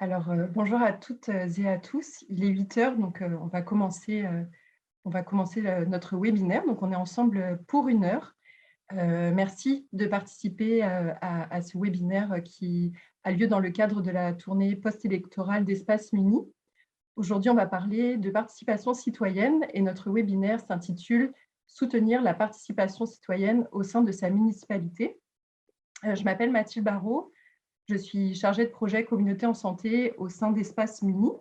Bonjour à toutes et à tous. Il est 8 heures, donc on va commencer notre webinaire. Donc, on est ensemble pour 1 heure. Merci de participer à ce webinaire qui a lieu dans le cadre de la tournée post-électorale d'Espace Muni. Aujourd'hui, on va parler de participation citoyenne et notre webinaire s'intitule « Soutenir la participation citoyenne au sein de sa municipalité ». Je m'appelle Mathilde Barrault. Je suis chargée de projet communauté en santé au sein d'Espace Muni.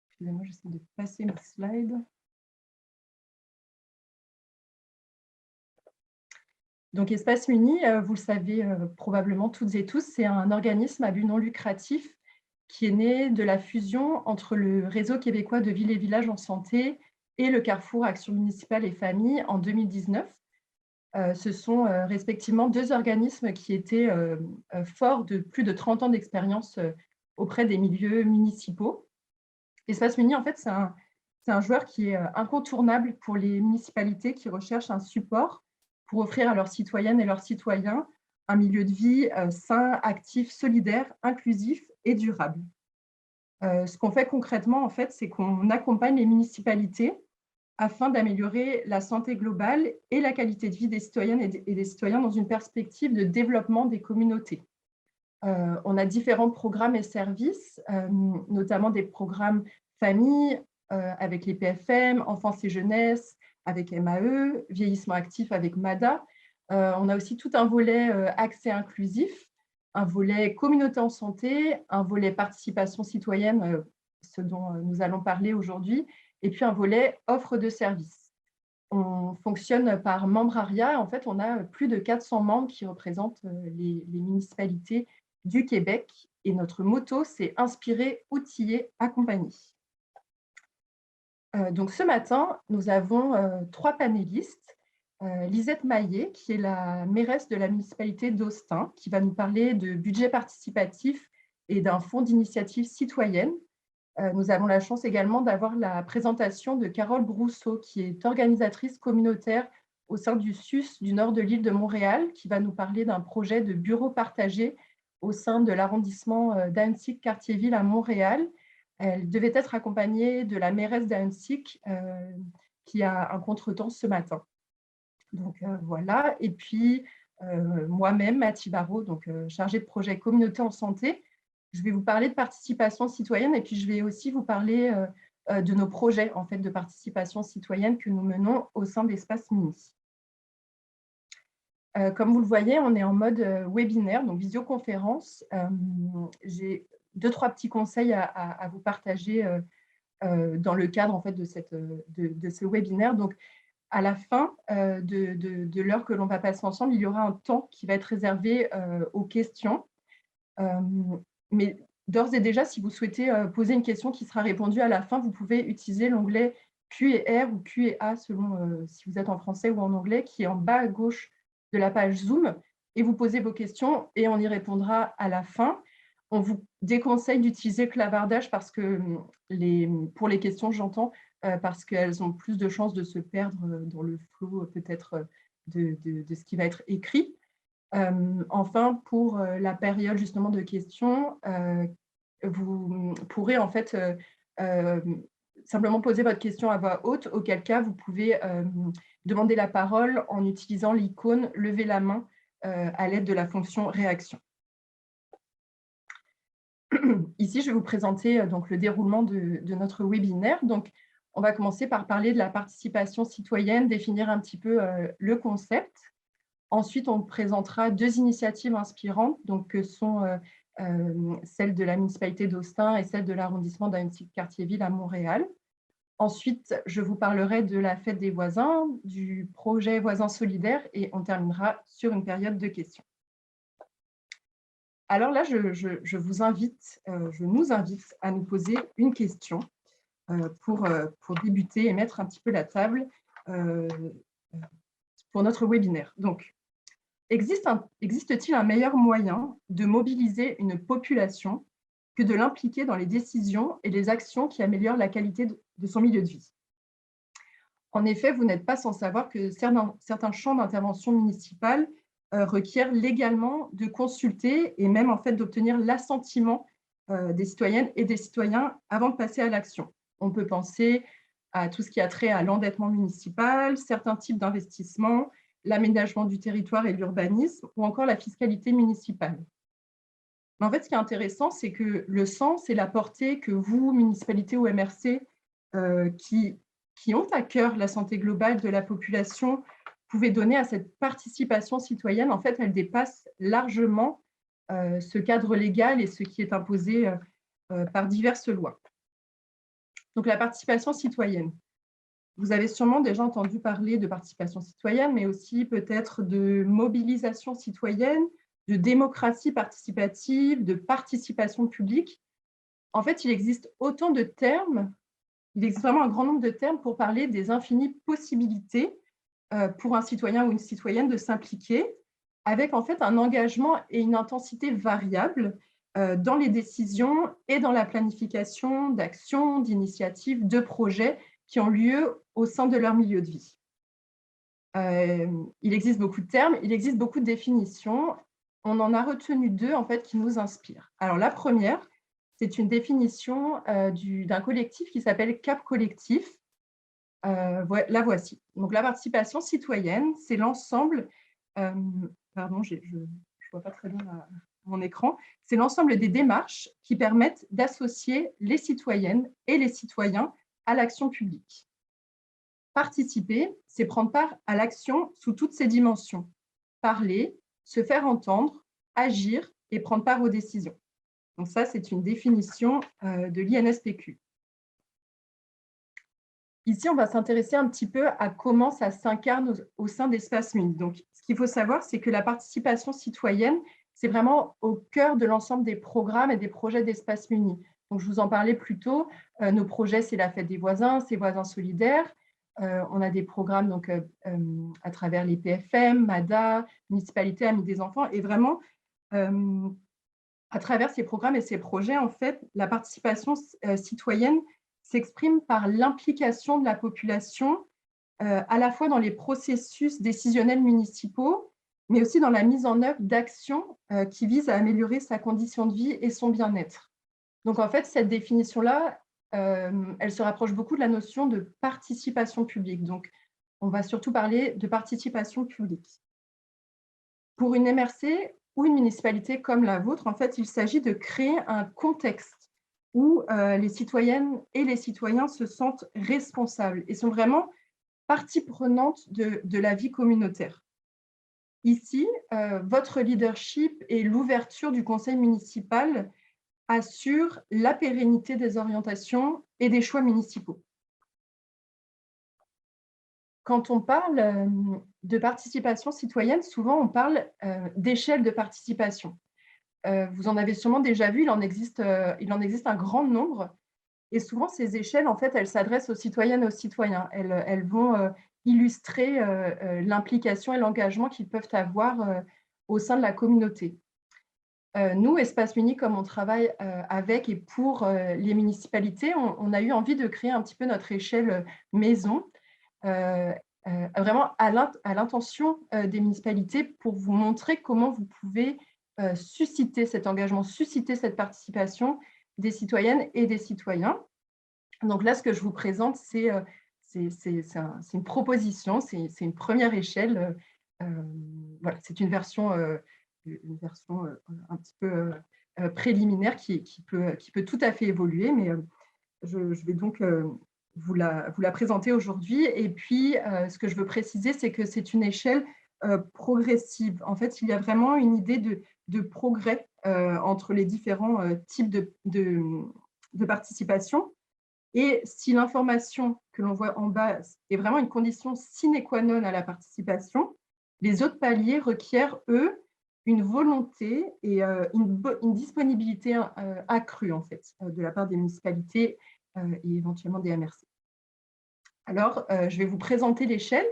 Excusez-moi, j'essaie de passer mes slides. Donc, Espace Muni, vous le savez probablement toutes et tous, c'est un organisme à but non lucratif qui est né de la fusion entre le Réseau québécois de villes et villages en santé et le Carrefour Action municipale et famille en 2019. Ce sont respectivement deux organismes qui étaient forts de plus de 30 ans d'expérience auprès des milieux municipaux. Espace Muni, en fait, c'est un joueur qui est incontournable pour les municipalités qui recherchent un support pour offrir à leurs citoyennes et leurs citoyens un milieu de vie sain, actif, solidaire, inclusif et durable. Ce qu'on fait concrètement, en fait, c'est qu'on accompagne les municipalités afin d'améliorer la santé globale et la qualité de vie des citoyennes et des citoyens dans une perspective de développement des communautés. On a différents programmes et services, notamment des programmes famille avec les PFM, enfance et jeunesse avec MAE, vieillissement actif avec MADA. On a aussi tout un volet accès inclusif, un volet communauté en santé, un volet participation citoyenne, ce dont nous allons parler aujourd'hui, et puis un volet offre de services. On fonctionne par membrariat. En fait, on a plus de 400 membres qui représentent les municipalités du Québec. Et notre motto, c'est « Inspirer, outiller, accompagner ». Donc, ce matin, nous avons 3 panélistes. Lisette Maillet, qui est la mairesse de la municipalité d'Austin, qui va nous parler de budget participatif et d'un fonds d'initiative citoyenne. Nous avons la chance également d'avoir la présentation de Carole Brousseau, qui est organisatrice communautaire au sein du SUS du nord de l'île de Montréal, qui va nous parler d'un projet de bureau partagé au sein de l'arrondissement d'Ahuntsic-Cartierville à Montréal. Elle devait être accompagnée de la mairesse d'Ahuntsic, qui a un contretemps ce matin. Donc voilà, et puis moi-même, Mathilde Barrault, donc chargée de projet communauté en santé. Je vais vous parler de participation citoyenne et puis je vais aussi vous parler de nos projets en fait, de participation citoyenne que nous menons au sein d'Espace Muni. Comme vous le voyez, on est en mode webinaire, donc visioconférence. J'ai 2-3 petits conseils à vous partager dans le cadre en fait, de ce webinaire. Donc, à la fin de l'heure que l'on va passer ensemble, il y aura un temps qui va être réservé aux questions. Mais d'ores et déjà, si vous souhaitez poser une question qui sera répondue à la fin, vous pouvez utiliser l'onglet Q&R ou Q&A selon si vous êtes en français ou en anglais, qui est en bas à gauche de la page Zoom, et vous posez vos questions et on y répondra à la fin. On vous déconseille d'utiliser le clavardage parce que pour les questions, j'entends, parce qu'elles ont plus de chances de se perdre dans le flot peut-être de ce qui va être écrit. Enfin, pour la période justement de questions, vous pourrez en fait simplement poser votre question à voix haute, auquel cas vous pouvez demander la parole en utilisant l'icône « Lever la main » à l'aide de la fonction « Réaction ». Ici, je vais vous présenter donc, le déroulement de notre webinaire. Donc, on va commencer par parler de la participation citoyenne, définir un petit peu le concept. Ensuite, on présentera 2 initiatives inspirantes, donc, que sont celle de la municipalité d'Austin et celle de l'arrondissement d'Ahuntsic-Cartierville à Montréal. Ensuite, je vous parlerai de la fête des voisins, du projet Voisins solidaires et on terminera sur une période de questions. Alors là, je vous invite, je nous invite à nous poser une question pour débuter et mettre un petit peu la table pour notre webinaire. Donc, existe-t-il un meilleur moyen de mobiliser une population que de l'impliquer dans les décisions et les actions qui améliorent la qualité de son milieu de vie? En effet, vous n'êtes pas sans savoir que certains champs d'intervention municipale requiert légalement de consulter et même en fait d'obtenir l'assentiment des citoyennes et des citoyens avant de passer à l'action. On peut penser à tout ce qui a trait à l'endettement municipal, certains types d'investissements, l'aménagement du territoire et l'urbanisme, ou encore la fiscalité municipale. Mais en fait, ce qui est intéressant, c'est que le sens et la portée que vous, municipalités ou MRC, qui ont à cœur la santé globale de la population, pouvez donner à cette participation citoyenne, en fait, elle dépasse largement ce cadre légal et ce qui est imposé par diverses lois. Donc, la participation citoyenne. Vous avez sûrement déjà entendu parler de participation citoyenne, mais aussi peut-être de mobilisation citoyenne, de démocratie participative, de participation publique. En fait, il existe autant de termes, il existe vraiment un grand nombre de termes pour parler des infinies possibilités pour un citoyen ou une citoyenne de s'impliquer avec en fait un engagement et une intensité variables dans les décisions et dans la planification d'actions, d'initiatives, de projets qui ont lieu au sein de leur milieu de vie. Il existe beaucoup de termes, il existe beaucoup de définitions. On en a retenu 2 en fait qui nous inspirent. Alors la première, c'est une définition d'un collectif qui s'appelle Cap Collectif. La voici. Donc la participation citoyenne, c'est l'ensemble, pardon, je ne vois pas très bien mon écran, c'est l'ensemble des démarches qui permettent d'associer les citoyennes et les citoyens à l'action publique. Participer, c'est prendre part à l'action sous toutes ses dimensions. Parler, se faire entendre, agir et prendre part aux décisions. Donc ça, c'est une définition de l'INSPQ. Ici, on va s'intéresser un petit peu à comment ça s'incarne au sein d'Espace Muni. Donc, ce qu'il faut savoir, c'est que la participation citoyenne, c'est vraiment au cœur de l'ensemble des programmes et des projets d'Espace Muni. Donc, je vous en parlais plus tôt. Nos projets, c'est la fête des voisins, c'est Voisins solidaires. On a des programmes donc, à travers les PFM, MADA, Municipalité, Amis des enfants. Et vraiment, à travers ces programmes et ces projets, en fait, la participation citoyenne s'exprime par l'implication de la population à la fois dans les processus décisionnels municipaux, mais aussi dans la mise en œuvre d'actions qui visent à améliorer sa condition de vie et son bien-être. Donc, en fait, cette définition-là, elle se rapproche beaucoup de la notion de participation publique. Donc, on va surtout parler de participation publique. Pour une MRC ou une municipalité comme la vôtre, en fait, il s'agit de créer un contexte où les citoyennes et les citoyens se sentent responsables et sont vraiment partie prenante de la vie communautaire. Ici, votre leadership et l'ouverture du conseil municipal assurent la pérennité des orientations et des choix municipaux. Quand on parle de participation citoyenne, souvent on parle d'échelle de participation. Vous en avez sûrement déjà vu, il en existe un grand nombre. Et souvent, ces échelles, en fait, elles s'adressent aux citoyennes et aux citoyens. Elles vont illustrer l'implication et l'engagement qu'ils peuvent avoir au sein de la communauté. Nous, Espace Muni, comme on travaille avec et pour les municipalités, on a eu envie de créer un petit peu notre échelle maison, vraiment à l'intention des municipalités pour vous montrer comment vous pouvez susciter cet engagement, susciter cette participation des citoyennes et des citoyens. Donc là, ce que je vous présente, c'est une proposition, c'est une première échelle. Voilà, c'est une version un petit peu préliminaire qui peut tout à fait évoluer, mais je vais donc vous la présenter aujourd'hui. Et puis, ce que je veux préciser, c'est que c'est une échelle progressive. En fait, il y a vraiment une idée de progrès entre les différents types de participation. Et si l'information que l'on voit en bas est vraiment une condition sine qua non à la participation, les autres paliers requièrent, eux, une volonté et une disponibilité accrue, en fait, de la part des municipalités et éventuellement des MRC. Alors, je vais vous présenter l'échelle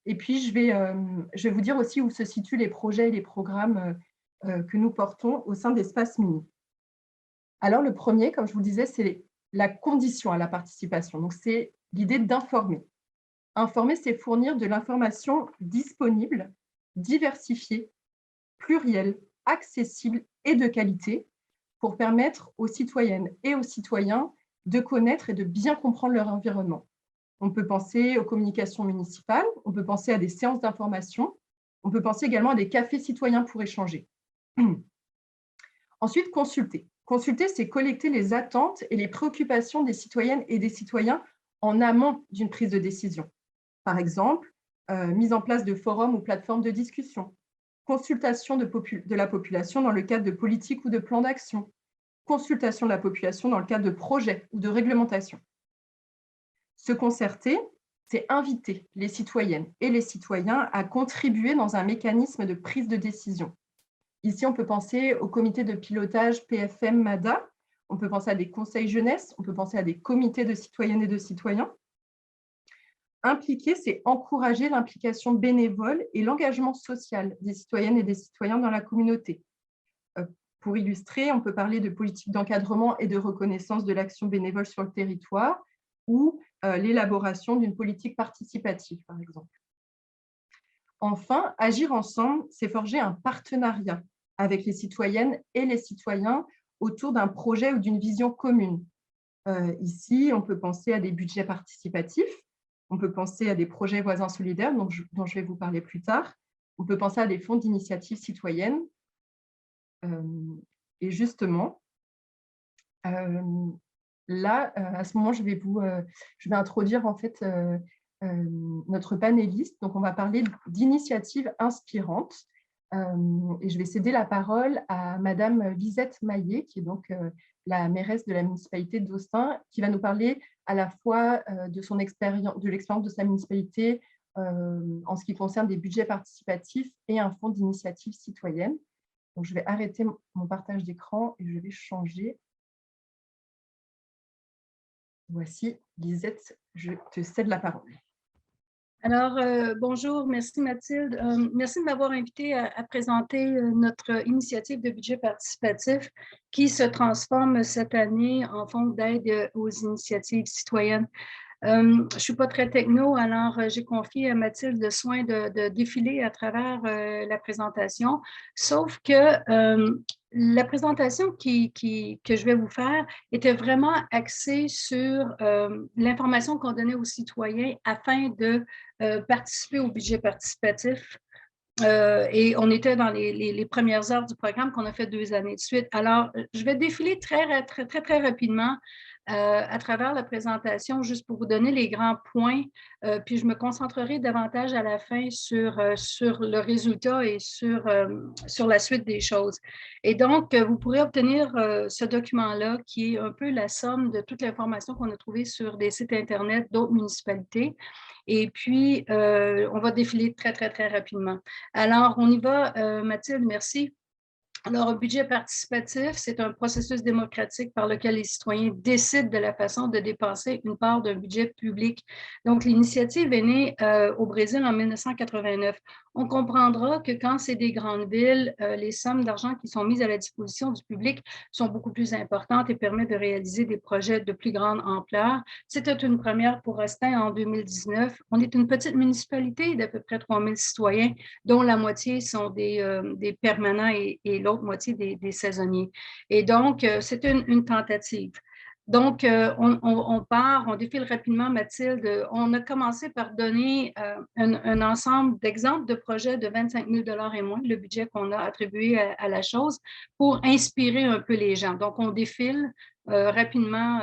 et puis je vais vous dire aussi où se situent les projets et les programmes que nous portons au sein d'Espace Muni. Alors, le premier, comme je vous le disais, c'est la condition à la participation. Donc, c'est l'idée d'informer. Informer, c'est fournir de l'information disponible, diversifiée pluriel, accessible et de qualité pour permettre aux citoyennes et aux citoyens de connaître et de bien comprendre leur environnement. On peut penser aux communications municipales, on peut penser à des séances d'information, on peut penser également à des cafés citoyens pour échanger. Ensuite, consulter. Consulter, c'est collecter les attentes et les préoccupations des citoyennes et des citoyens en amont d'une prise de décision. Par exemple, mise en place de forums ou plateformes de discussion, consultation de la population dans le cadre de politiques ou de plans d'action, consultation de la population dans le cadre de projets ou de réglementations. Se concerter, c'est inviter les citoyennes et les citoyens à contribuer dans un mécanisme de prise de décision. Ici, on peut penser au comité de pilotage PFM-MADA, on peut penser à des conseils jeunesse, on peut penser à des comités de citoyennes et de citoyens. Impliquer, c'est encourager l'implication bénévole et l'engagement social des citoyennes et des citoyens dans la communauté. Pour illustrer, on peut parler de politique d'encadrement et de reconnaissance de l'action bénévole sur le territoire ou l'élaboration d'une politique participative, par exemple. Enfin, agir ensemble, c'est forger un partenariat avec les citoyennes et les citoyens autour d'un projet ou d'une vision commune. Ici, on peut penser à des budgets participatifs, on peut penser à des projets voisins solidaires, dont je vais vous parler plus tard, on peut penser à des fonds d'initiative citoyenne. Et justement, là, à ce moment, je vais introduire en fait notre panéliste. Donc, on va parler d'initiatives inspirantes. Et je vais céder la parole à Madame Lisette Maillet, qui est donc la mairesse de la municipalité d'Austin, qui va nous parler à la fois de l'expérience de sa municipalité en ce qui concerne des budgets participatifs et un fonds d'initiative citoyenne. Donc, je vais arrêter mon partage d'écran et je vais changer. Voici, Lisette, je te cède la parole. Alors, bonjour, merci Mathilde. Merci de m'avoir invité à présenter notre initiative de budget participatif qui se transforme cette année en fonds d'aide aux initiatives citoyennes. Je ne suis pas très techno, alors j'ai confié à Mathilde le soin de défiler à travers la présentation, sauf que la présentation que je vais vous faire était vraiment axée sur l'information qu'on donnait aux citoyens afin de participer au budget participatif. Et on était dans les premières heures du programme qu'on a fait 2 années de suite. Alors, je vais défiler très rapidement à travers la présentation, juste pour vous donner les grands points, puis je me concentrerai davantage à la fin sur le résultat et sur la suite des choses. Et donc, vous pourrez obtenir ce document-là qui est un peu la somme de toute l'information qu'on a trouvée sur des sites Internet d'autres municipalités. Et puis, on va défiler très rapidement. Alors, on y va. Mathilde, merci. Alors, un budget participatif, c'est un processus démocratique par lequel les citoyens décident de la façon de dépenser une part d'un budget public. Donc, l'initiative est née au Brésil en 1989. On comprendra que quand c'est des grandes villes, les sommes d'argent qui sont mises à la disposition du public sont beaucoup plus importantes et permettent de réaliser des projets de plus grande ampleur. C'était une première pour Austin en 2019. On est une petite municipalité d'à peu près 3000 citoyens, dont la moitié sont des permanents et l'autre moitié des saisonniers. Et donc, c'est une tentative. Donc, on défile rapidement, Mathilde. On a commencé par donner un ensemble d'exemples de projets de 25 000 $ et moins, le budget qu'on a attribué à la chose, pour inspirer un peu les gens. Donc, on défile rapidement,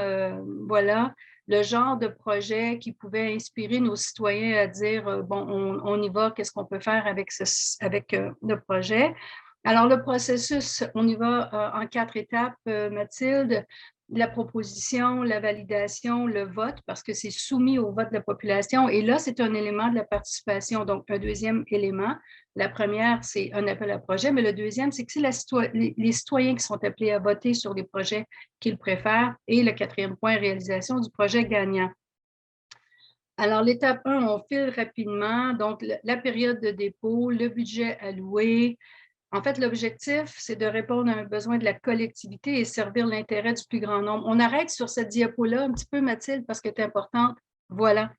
voilà, le genre de projet qui pouvait inspirer nos citoyens à dire, bon, on y va, qu'est-ce qu'on peut faire avec le projet. Alors, le processus, on y va en 4 étapes, Mathilde. La proposition, la validation, le vote, parce que c'est soumis au vote de la population. Et là, c'est un élément de la participation. Donc, un deuxième élément. La première, c'est un appel à projet, mais le deuxième, c'est que c'est les citoyens qui sont appelés à voter sur les projets qu'ils préfèrent. Et le quatrième point, réalisation du projet gagnant. Alors, l'étape 1, on file rapidement. Donc, la période de dépôt, le budget alloué. En fait, l'objectif, c'est de répondre à un besoin de la collectivité et servir l'intérêt du plus grand nombre. On arrête sur cette diapo-là un petit peu, Mathilde, parce qu'elle est importante. Voilà.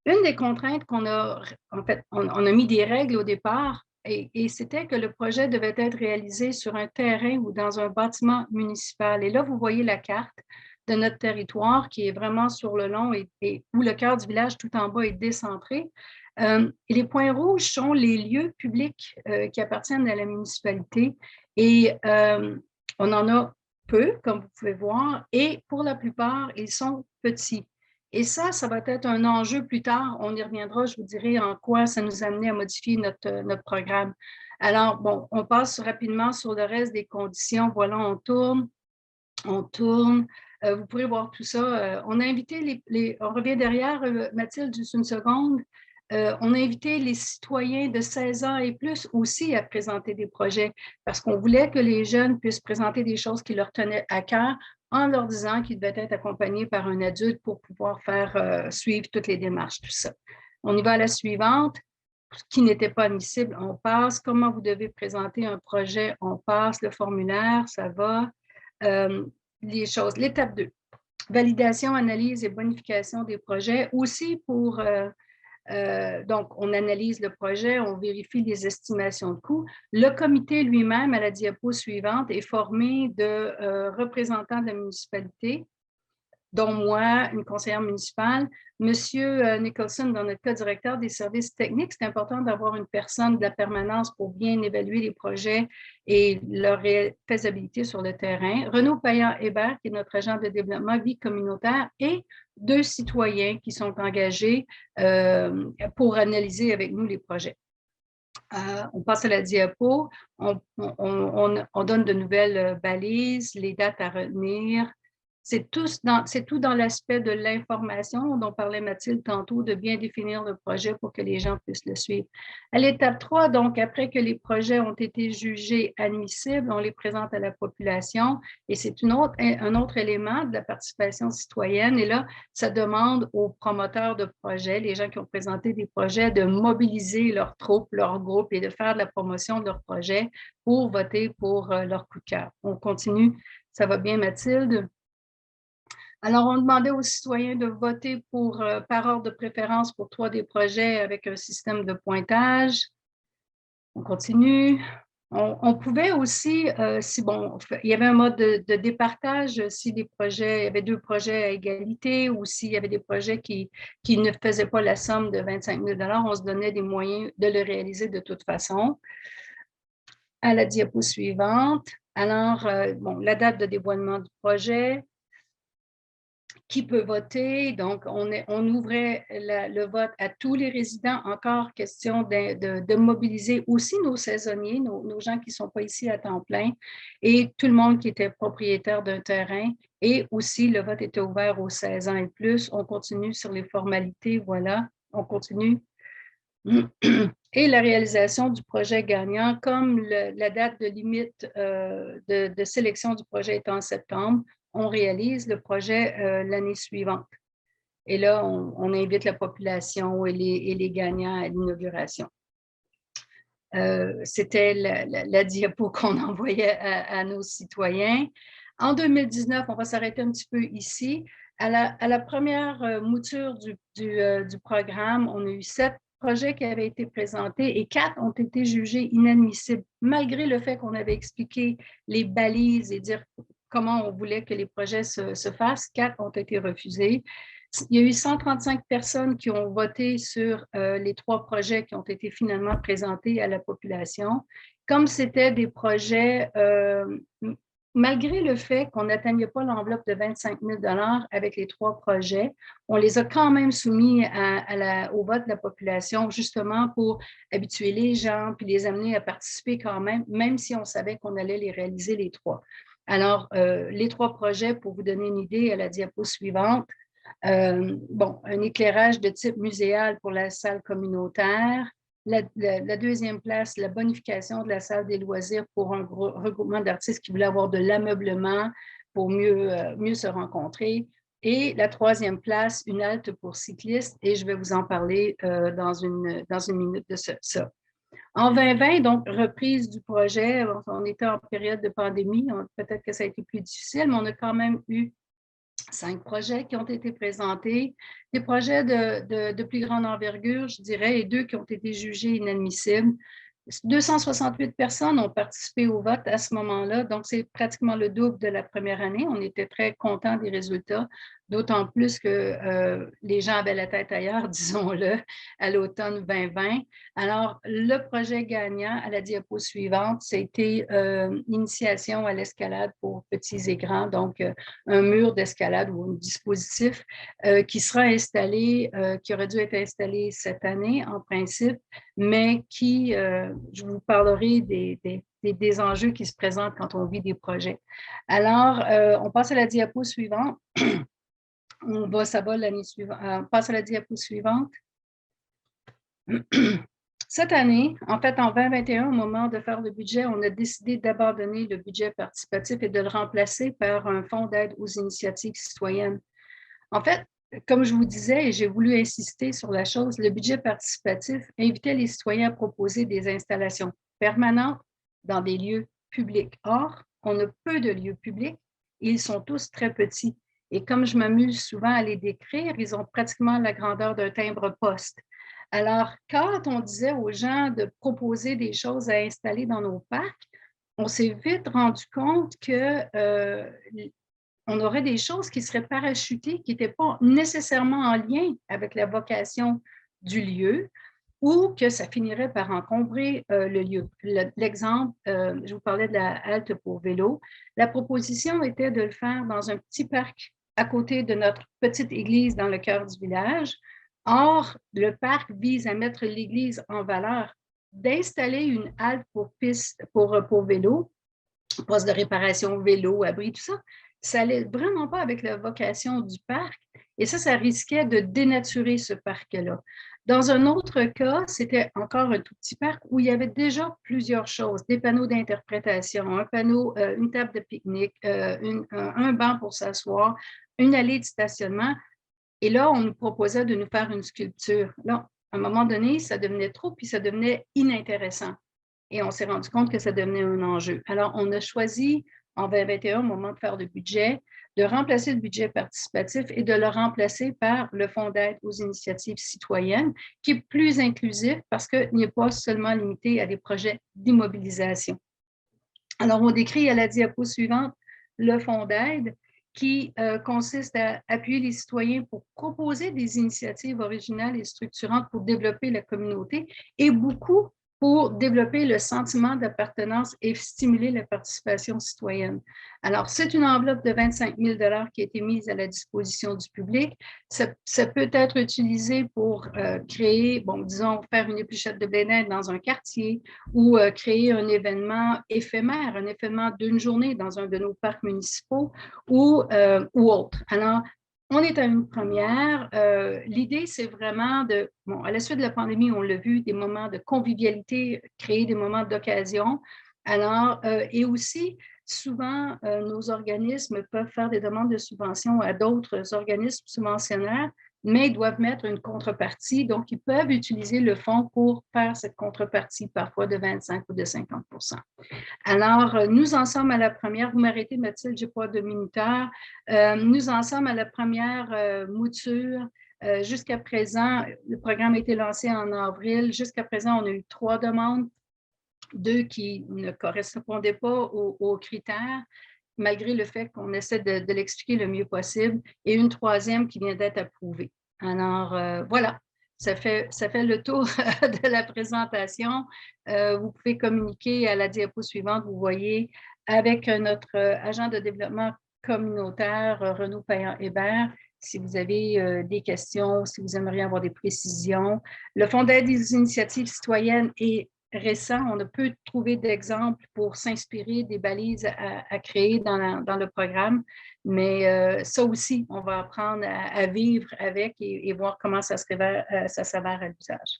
Une des contraintes qu'on a, en fait, on a mis des règles au départ. et c'était que le projet devait être réalisé sur un terrain ou dans un bâtiment municipal. Et là, vous voyez la carte de notre territoire qui est vraiment sur le long et où le cœur du village tout en bas est décentré. Et les points rouges sont les lieux publics qui appartiennent à la municipalité et on en a peu, comme vous pouvez voir, et pour la plupart, ils sont petits. Et ça va être un enjeu plus tard. On y reviendra, je vous dirai en quoi ça nous a amené à modifier notre programme. Alors, bon, on passe rapidement sur le reste des conditions. Voilà, on tourne. Vous pourrez voir tout ça. On a invité on revient derrière, Mathilde, juste une seconde. On a invité les citoyens de 16 ans et plus aussi à présenter des projets parce qu'on voulait que les jeunes puissent présenter des choses qui leur tenaient à cœur en leur disant qu'ils devaient être accompagnés par un adulte pour pouvoir faire suivre toutes les démarches, tout ça. On y va à la suivante. Qui n'était pas admissible, on passe. Comment vous devez présenter un projet, on passe. Le formulaire, ça va. Les choses. L'étape 2, validation, analyse et bonification des projets. Aussi pour, donc, on analyse le projet, on vérifie les estimations de coûts. Le comité lui-même, à la diapo suivante, est formé de représentants de la municipalité, dont moi, une conseillère municipale. Monsieur Nicholson, dans notre cas, directeur des services techniques, c'est important d'avoir une personne de la permanence pour bien évaluer les projets et leur faisabilité sur le terrain. Renaud Payan-Hébert, qui est notre agent de développement vie communautaire, et 2 citoyens qui sont engagés pour analyser avec nous les projets. On passe à la diapo, on donne de nouvelles balises, les dates à retenir. C'est tout dans l'aspect de l'information dont parlait Mathilde tantôt, de bien définir le projet pour que les gens puissent le suivre. À l'étape 3, donc, après que les projets ont été jugés admissibles, on les présente à la population et c'est un autre élément de la participation citoyenne. Et là, ça demande aux promoteurs de projets, les gens qui ont présenté des projets, de mobiliser leurs troupes, leurs groupes et de faire de la promotion de leurs projets pour voter pour leur coup de cœur. On continue. Ça va bien, Mathilde? Alors, on demandait aux citoyens de voter par ordre de préférence pour 3 des projets avec un système de pointage. On continue. On pouvait aussi, il y avait un mode de départage, si il y avait 2 projets à égalité ou s'il y avait des projets qui ne faisaient pas la somme de 25 000 $, on se donnait des moyens de le réaliser de toute façon. À la diapo suivante. Alors, la date de dévoilement du projet. Qui peut voter. Donc, on ouvrait le vote à tous les résidents. Encore question de mobiliser aussi nos saisonniers, nos gens qui ne sont pas ici à temps plein et tout le monde qui était propriétaire d'un terrain. Et aussi, le vote était ouvert aux 16 ans et plus. On continue sur les formalités. Voilà, on continue. Et la réalisation du projet gagnant, comme la date de limite de sélection du projet est en septembre, on réalise le projet l'année suivante. Et là, on invite la population et les gagnants à l'inauguration. C'était la diapo qu'on envoyait à nos citoyens. En 2019, on va s'arrêter un petit peu ici. À la première mouture du programme, on a eu 7 projets qui avaient été présentés et 4 ont été jugés inadmissibles, malgré le fait qu'on avait expliqué les balises et dire comment on voulait que les projets se fassent. 4 ont été refusés. Il y a eu 135 personnes qui ont voté sur les 3 projets qui ont été finalement présentés à la population. Comme c'était des projets, malgré le fait qu'on n'atteignait pas l'enveloppe de 25 000 $ avec les 3 projets, on les a quand même soumis au vote de la population, justement pour habituer les gens puis les amener à participer quand même si on savait qu'on allait les réaliser les 3. Alors, les 3 projets, pour vous donner une idée, à la diapo suivante, un éclairage de type muséal pour la salle communautaire. La deuxième place, la bonification de la salle des loisirs pour un regroupement d'artistes qui voulaient avoir de l'ameublement pour mieux se rencontrer. Et la troisième place, une halte pour cyclistes, et je vais vous en parler dans une minute de ça. En 2020, donc, reprise du projet, on était en période de pandémie, peut-être que ça a été plus difficile, mais on a quand même eu 5 projets qui ont été présentés, des projets de plus grande envergure, je dirais, et 2 qui ont été jugés inadmissibles. 268 personnes ont participé au vote à ce moment-là, donc c'est pratiquement le double de la première année. On était très contents des résultats, d'autant plus que les gens avaient la tête ailleurs, disons-le, à l'automne 2020. Alors, le projet gagnant à la diapo suivante, c'était initiation à l'escalade pour petits et grands, donc un mur d'escalade ou un dispositif qui sera installé, qui aurait dû être installé cette année en principe, mais qui, je vous parlerai des enjeux qui se présentent quand on vit des projets. Alors, on passe à la diapo suivante. Ça va l'année suivante. On passe à la diapo suivante. Cette année, en fait, en 2021, au moment de faire le budget, on a décidé d'abandonner le budget participatif et de le remplacer par un fonds d'aide aux initiatives citoyennes. En fait, comme je vous disais, et j'ai voulu insister sur la chose, le budget participatif invitait les citoyens à proposer des installations permanentes dans des lieux publics. Or, on a peu de lieux publics et ils sont tous très petits. Et comme je m'amuse souvent à les décrire, ils ont pratiquement la grandeur d'un timbre-poste. Alors, quand on disait aux gens de proposer des choses à installer dans nos parcs, on s'est vite rendu compte que on aurait des choses qui seraient parachutées, qui n'étaient pas nécessairement en lien avec la vocation du lieu, ou que ça finirait par encombrer le lieu. L'exemple, je vous parlais de la halte pour vélo. La proposition était de le faire dans un petit parc à côté de notre petite église dans le cœur du village. Or, le parc vise à mettre l'église en valeur, d'installer une halte pour piste, pour vélo, poste de réparation, vélo, abri, tout ça. Ça n'allait vraiment pas avec la vocation du parc et ça risquait de dénaturer ce parc-là. Dans un autre cas, c'était encore un tout petit parc où il y avait déjà plusieurs choses, des panneaux d'interprétation, un panneau, une table de pique-nique, un banc pour s'asseoir, une allée de stationnement. Et là, on nous proposait de nous faire une sculpture. Là, à un moment donné, ça devenait trop, puis ça devenait inintéressant. Et on s'est rendu compte que ça devenait un enjeu. Alors, on a choisi en 2021, au moment de faire le budget, de remplacer le budget participatif et de le remplacer par le Fonds d'aide aux initiatives citoyennes, qui est plus inclusif parce qu'il n'est pas seulement limité à des projets d'immobilisation. Alors, on décrit à la diapo suivante le Fonds d'aide qui consiste à appuyer les citoyens pour proposer des initiatives originales et structurantes pour développer la communauté et beaucoup pour développer le sentiment d'appartenance et stimuler la participation citoyenne. Alors, c'est une enveloppe de 25 000 $ qui a été mise à la disposition du public. Ça peut être utilisé pour créer, bon, disons, faire une épluchette de blé d'Inde dans un quartier ou créer un événement éphémère, un événement d'une journée dans un de nos parcs municipaux ou autre. Alors, on est à une première. L'idée, c'est vraiment de, bon, à la suite de la pandémie, on l'a vu, des moments de convivialité, créer des moments d'occasion. Alors, et aussi, souvent, nos organismes peuvent faire des demandes de subvention à d'autres organismes subventionnaires, mais ils doivent mettre une contrepartie. Donc, ils peuvent utiliser le fonds pour faire cette contrepartie, parfois de 25 ou de 50 %. Alors, nous en sommes à la première. Vous m'arrêtez, Mathilde, je n'ai pas de minuteur. Nous en sommes à la première mouture. Jusqu'à présent, le programme a été lancé en avril. Jusqu'à présent, on a eu 3 demandes, 2 qui ne correspondaient pas aux critères, malgré le fait qu'on essaie de l'expliquer le mieux possible, et une 3e qui vient d'être approuvée. Alors, voilà. Ça fait le tour de la présentation. Vous pouvez communiquer à la diapo suivante, vous voyez, avec notre agent de développement communautaire, Renaud Payan-Hébert, si vous avez des questions, si vous aimeriez avoir des précisions. Le Fonds d'aide des initiatives citoyennes est récent. On a peu trouvé d'exemples pour s'inspirer des balises à créer dans le programme. Mais ça aussi, on va apprendre à vivre avec et voir comment ça s'avère à l'usage.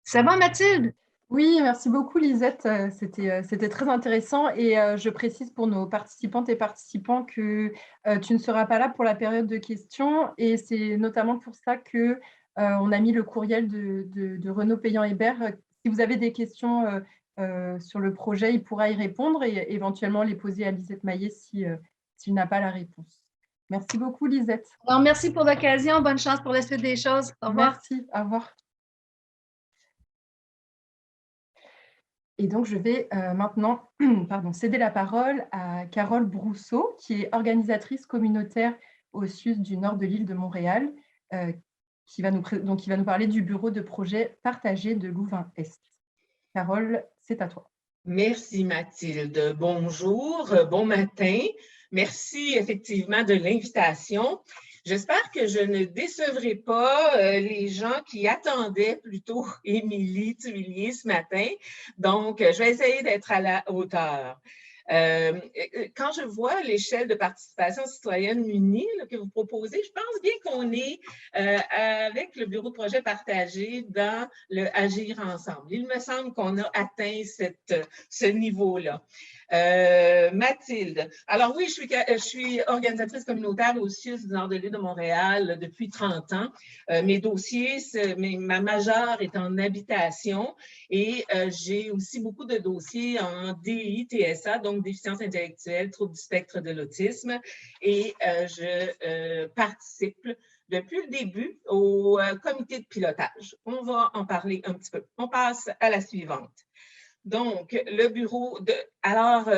Ça va, Mathilde? Oui, merci beaucoup, Lisette. C'était très intéressant. Et je précise pour nos participantes et participants que tu ne seras pas là pour la période de questions. Et c'est notamment pour ça qu'on a mis le courriel de Renaud Payan-Hébert. Si vous avez des questions sur le projet, il pourra y répondre et éventuellement les poser à Lisette Maillet s'il n'a pas la réponse. Merci beaucoup, Lisette. Alors, merci pour l'occasion. Bonne chance pour la suite des choses. Au revoir. Merci. Au revoir. Et donc, je vais maintenant céder la parole à Carole Brousseau, qui est organisatrice communautaire au sud du nord de l'île de Montréal, qui va nous parler du bureau de projet partagé de Louvain-Est. Carole, c'est à toi. Merci Mathilde. Bonjour, bon matin. Merci effectivement de l'invitation. J'espère que je ne décevrai pas les gens qui attendaient plutôt Émilie Tuvillier ce matin. Donc, je vais essayer d'être à la hauteur. Quand je vois l'échelle de participation citoyenne unie que vous proposez, je pense bien qu'on est avec le bureau de projet partagé dans le Agir ensemble. Il me semble qu'on a atteint ce niveau-là. Mathilde. Alors oui, je suis organisatrice communautaire au CIUS du nord de l'île de Montréal depuis 30 ans. Mes dossiers, ma majeure est en habitation et j'ai aussi beaucoup de dossiers en DI, TSA, donc déficience intellectuelle, troubles du spectre de l'autisme, et je participe depuis le début au comité de pilotage. On va en parler un petit peu. On passe à la suivante. Donc, le bureau de... Alors,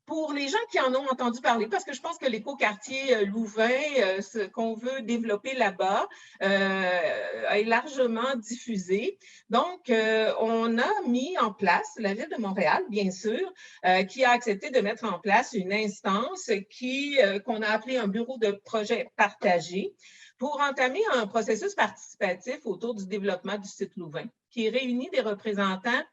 pour les gens qui en ont entendu parler, parce que je pense que l'écoquartier Louvain, ce qu'on veut développer là-bas, est largement diffusé. Donc, on a mis en place, la Ville de Montréal, bien sûr, qui a accepté de mettre en place une instance qu'on a appelée un bureau de projet partagé pour entamer un processus participatif autour du développement du site Louvain, qui réunit des représentants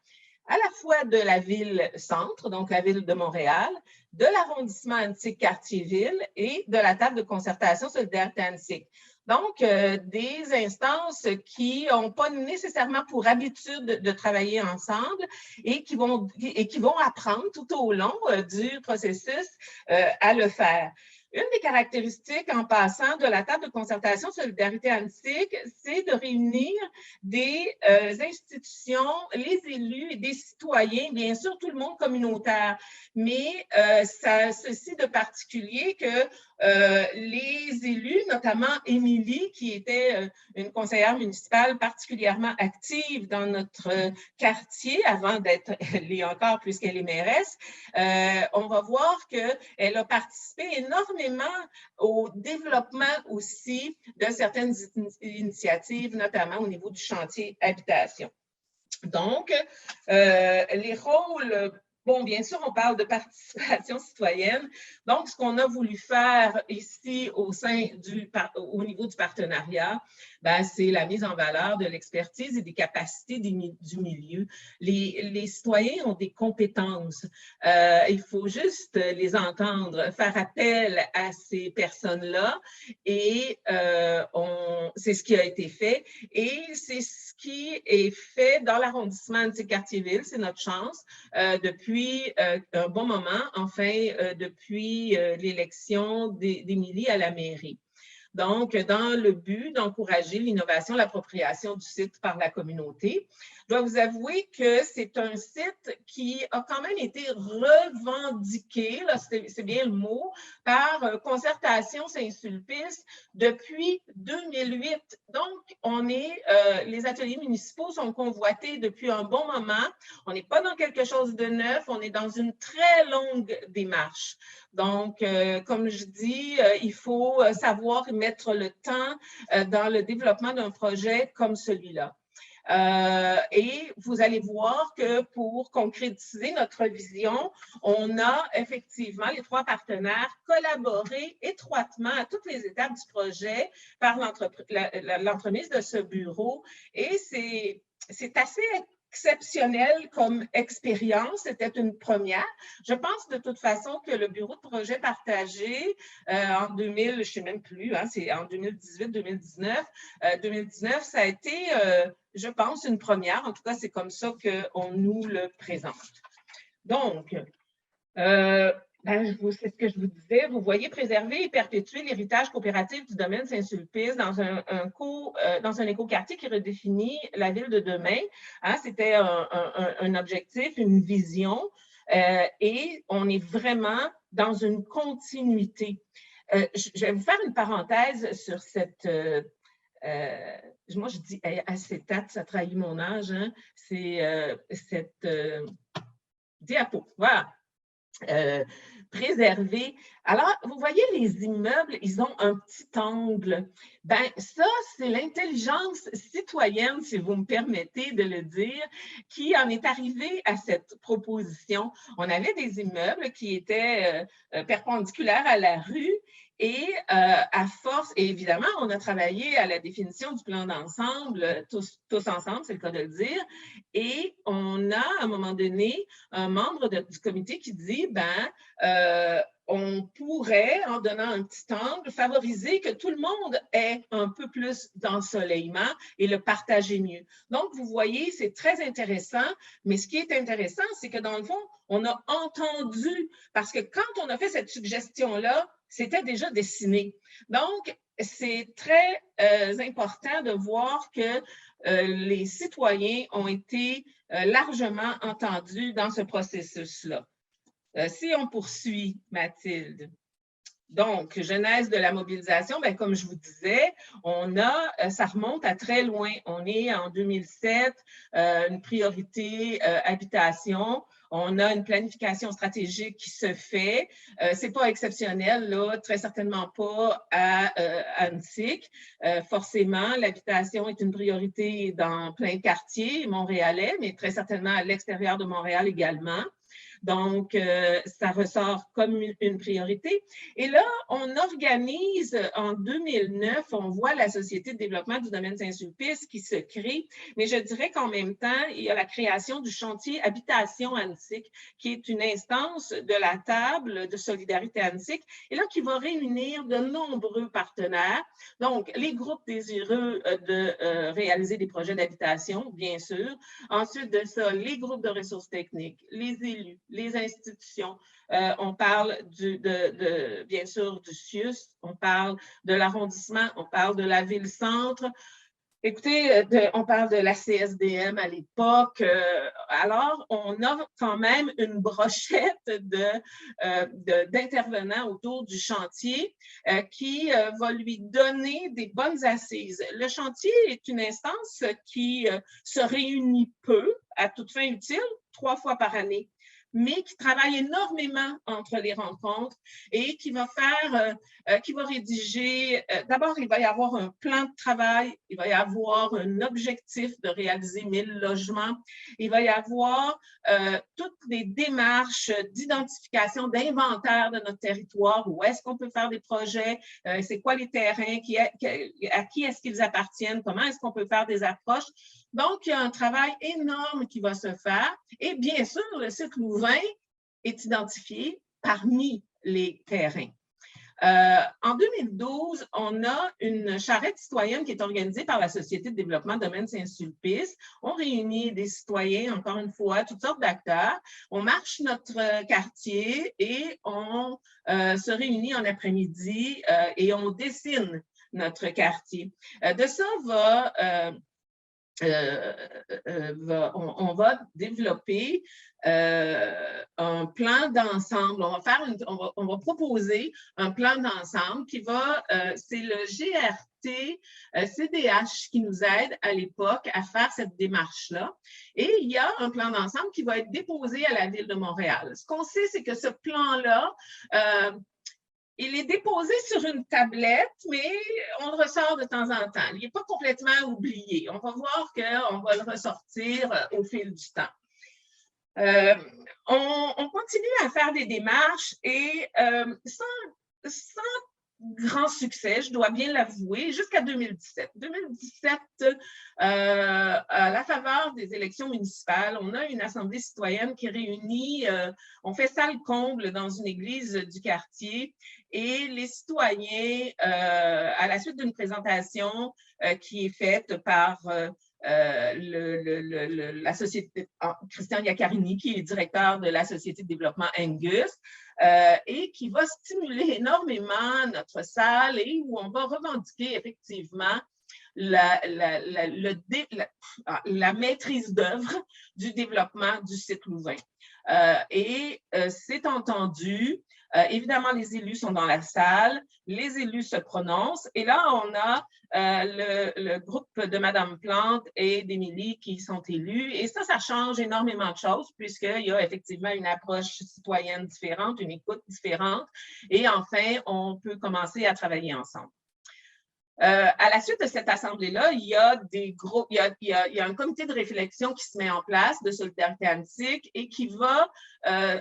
à la fois de la ville-centre, donc la ville de Montréal, de l'arrondissement Antique-Cartierville et de la table de concertation Solidarité Antique. Donc, des instances qui n'ont pas nécessairement pour habitude de travailler ensemble et qui vont apprendre tout au long du processus à le faire. Une des caractéristiques, en passant, de la table de concertation Solidarité Antique, c'est de réunir des institutions, les élus et des citoyens, bien sûr, tout le monde communautaire, mais ceci de particulier que les élus, notamment Émilie, qui était une conseillère municipale particulièrement active dans notre quartier, avant d'être, elle l'est encore puisqu'elle est mairesse, on va voir qu'elle a participé énormément au développement aussi de certaines initiatives, notamment au niveau du chantier habitation. Donc, les rôles... Bon, bien sûr, on parle de participation citoyenne. Donc, ce qu'on a voulu faire ici au niveau du partenariat, c'est la mise en valeur de l'expertise et des capacités du milieu. Les citoyens ont des compétences. Il faut juste les entendre, faire appel à ces personnes-là et c'est ce qui a été fait. Et c'est ce qui est fait dans l'arrondissement Antique-Cartierville, c'est notre chance, depuis un bon moment, enfin, depuis l'élection d'Émilie à la mairie. Donc, dans le but d'encourager l'innovation, l'appropriation du site par la communauté. Je dois vous avouer que c'est un site qui a quand même été revendiqué, c'est bien le mot, par Concertation Saint-Sulpice depuis 2008. Donc, les ateliers municipaux sont convoités depuis un bon moment. On n'est pas dans quelque chose de neuf, on est dans une très longue démarche. Donc, comme je dis, il faut savoir mettre le temps dans le développement d'un projet comme celui-là. Et vous allez voir que pour concrétiser notre vision, on a effectivement, les trois partenaires, collaboré étroitement à toutes les étapes du projet par l'entremise de ce bureau. Et c'est assez exceptionnel comme expérience, c'était une première. Je pense de toute façon que le bureau de projet partagé en 2000, je ne sais même plus, hein, c'est en 2018-2019, 2019, ça a été, je pense, une première. En tout cas, c'est comme ça qu'on nous le présente. Donc, c'est ce que je vous disais, vous voyez préserver et perpétuer l'héritage coopératif du domaine Saint-Sulpice dans un écoquartier qui redéfinit la ville de demain. Hein, c'était un objectif, une vision, et on est vraiment dans une continuité. Je vais vous faire une parenthèse sur cette... moi, je dis acétate, ça trahit mon âge, hein, c'est cette... diapo, voilà. Préserver. Alors, vous voyez, les immeubles, ils ont un petit angle. Ben, ça, c'est l'intelligence citoyenne, si vous me permettez de le dire, qui en est arrivée à cette proposition. On avait des immeubles qui étaient perpendiculaires à la rue et à force, et évidemment, on a travaillé à la définition du plan d'ensemble, tous ensemble, c'est le cas de le dire, et on a, à un moment donné, un membre du comité qui dit, on pourrait, en donnant un petit angle, favoriser que tout le monde ait un peu plus d'ensoleillement et le partager mieux. Donc, vous voyez, c'est très intéressant, mais ce qui est intéressant, c'est que dans le fond, on a entendu, parce que quand on a fait cette suggestion-là, c'était déjà dessiné. Donc, c'est très important de voir que les citoyens ont été largement entendus dans ce processus-là. Si on poursuit, Mathilde. Donc, genèse de la mobilisation, bien, comme je vous disais, ça remonte à très loin. On est en 2007, une priorité habitation. On a une planification stratégique qui se fait. Ce n'est pas exceptionnel, là, très certainement pas à Annecy. Forcément, l'habitation est une priorité dans plein de quartiers montréalais, mais très certainement à l'extérieur de Montréal également. Donc, ça ressort comme une priorité. Et là, on organise en 2009, on voit la Société de développement du domaine Saint-Sulpice qui se crée, mais je dirais qu'en même temps, il y a la création du chantier Habitation Annecy, qui est une instance de la table de solidarité Annecy, et là, qui va réunir de nombreux partenaires. Donc, les groupes désireux de réaliser des projets d'habitation, bien sûr. Ensuite de ça, les groupes de ressources techniques, les élus, les institutions. On parle bien sûr du CIUS, on parle de l'arrondissement, on parle de la ville-centre. Écoutez, on parle de la CSDM à l'époque. Alors, on a quand même une brochette d'intervenants autour du chantier qui va lui donner des bonnes assises. Le chantier est une instance qui se réunit peu, à toute fin utile, 3 fois par année, mais qui travaille énormément entre les rencontres et qui va rédiger, d'abord, il va y avoir un plan de travail, il va y avoir un objectif de réaliser 1000 logements, il va y avoir toutes les démarches d'identification, d'inventaire de notre territoire, où est-ce qu'on peut faire des projets, c'est quoi les terrains, à qui est-ce qu'ils appartiennent, comment est-ce qu'on peut faire des approches. Donc, il y a un travail énorme qui va se faire. Et bien sûr, le site Louvain est identifié parmi les terrains. En 2012, on a une charrette citoyenne qui est organisée par la Société de développement domaine Saint-Sulpice. On réunit des citoyens, encore une fois, toutes sortes d'acteurs. On marche notre quartier et on se réunit en après-midi et on dessine notre quartier. De ça on va développer un plan d'ensemble. On va proposer un plan d'ensemble qui c'est le GRT CDH qui nous aide à l'époque à faire cette démarche-là. Et il y a un plan d'ensemble qui va être déposé à la Ville de Montréal. Ce qu'on sait, c'est que ce plan-là, il est déposé sur une tablette, mais on le ressort de temps en temps. Il n'est pas complètement oublié. On va voir qu'on va le ressortir au fil du temps. On continue à faire des démarches et sans grand succès, je dois bien l'avouer, jusqu'à 2017. 2017, à la faveur des élections municipales, on a une assemblée citoyenne qui réunit, on fait salle comble dans une église du quartier et les citoyens, à la suite d'une présentation qui est faite par la société, Christian Iaccarini, qui est directeur de la Société de développement Angus, et qui va stimuler énormément notre salle et où on va revendiquer effectivement la maîtrise d'œuvre du développement du site Louvain. C'est entendu. Évidemment, les élus sont dans la salle, les élus se prononcent et là, on a le groupe de Mme Plante et d'Émilie qui sont élus et ça change énormément de choses puisqu'il y a effectivement une approche citoyenne différente, une écoute différente et enfin, on peut commencer à travailler ensemble. À la suite de cette assemblée-là, il y a un comité de réflexion qui se met en place de solidarité antique et qui va